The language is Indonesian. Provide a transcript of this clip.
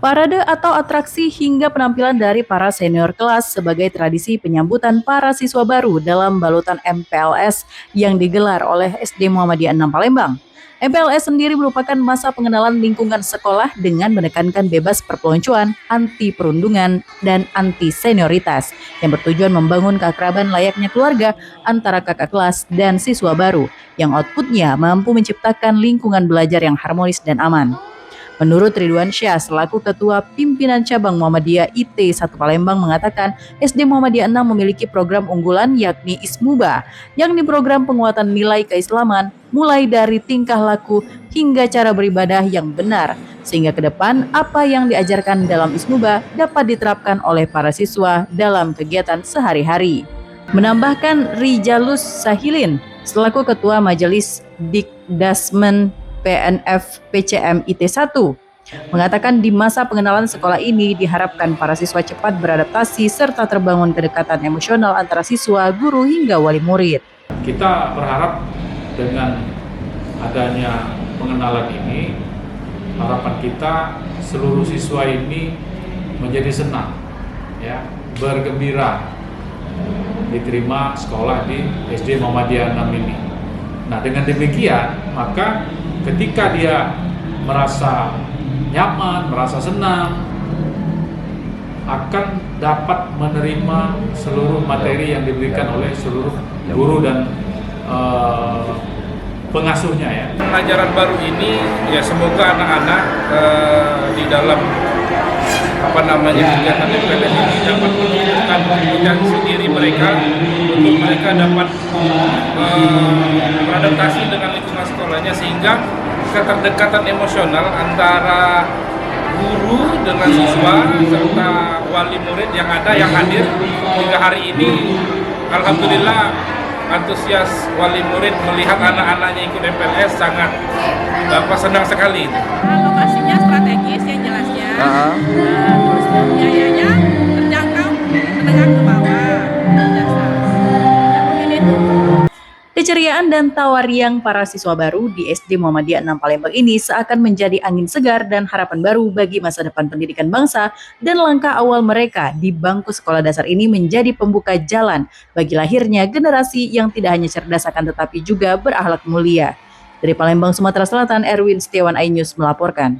Parade atau atraksi hingga penampilan dari para senior kelas sebagai tradisi penyambutan para siswa baru dalam balutan MPLS yang digelar oleh SD Muhammadiyah 6 Palembang. MPLS sendiri merupakan masa pengenalan lingkungan sekolah dengan menekankan bebas perpeloncoan, anti perundungan, dan anti senioritas yang bertujuan membangun keakraban layaknya keluarga antara kakak kelas dan siswa baru yang outputnya mampu menciptakan lingkungan belajar yang harmonis dan aman. Menurut Ridwan Syah selaku Ketua Pimpinan Cabang Muhammadiyah IT 1 Palembang mengatakan SD Muhammadiyah 6 memiliki program unggulan yakni ISMUBA, yakni program penguatan nilai keislaman mulai dari tingkah laku hingga cara beribadah yang benar, sehingga ke depan apa yang diajarkan dalam ISMUBA dapat diterapkan oleh para siswa dalam kegiatan sehari-hari. Menambahkan Rijalus Sahilin selaku Ketua Majelis Dikdasmen PNF PCM IT 1 mengatakan di masa pengenalan sekolah ini diharapkan para siswa cepat beradaptasi serta terbangun kedekatan emosional antara siswa, guru hingga wali murid. Kita berharap dengan adanya pengenalan ini, harapan kita seluruh siswa ini menjadi senang, ya, bergembira diterima sekolah di SD Muhammadiyah 6 ini. Nah, dengan demikian maka ketika dia merasa nyaman, merasa senang, akan dapat menerima seluruh materi yang diberikan oleh seluruh guru dan pengasuhnya, ya. Ajaran baru ini ya semoga anak-anak di dalam kegiatan MPLS ini dapat menunjukkan potensi diri mereka untuk mereka dapat beradaptasi dengan lingkungan sekolahnya sehingga keterdekatan emosional antara guru dengan siswa serta wali murid yang hadir hingga hari ini. Alhamdulillah antusias wali murid melihat anak-anaknya ikut MPLS sangat senang sekali. Lokasinya strategis yang jelasnya, terus biayanya terjangkau menengah ke bawah. Keceriaan dan tawariang para siswa baru di SD Muhammadiyah 6 Palembang ini seakan menjadi angin segar dan harapan baru bagi masa depan pendidikan bangsa, dan langkah awal mereka di bangku sekolah dasar ini menjadi pembuka jalan bagi lahirnya generasi yang tidak hanya cerdas akan tetapi juga berakhlak mulia. Dari Palembang, Sumatera Selatan, Erwin Setiawan, iNews melaporkan.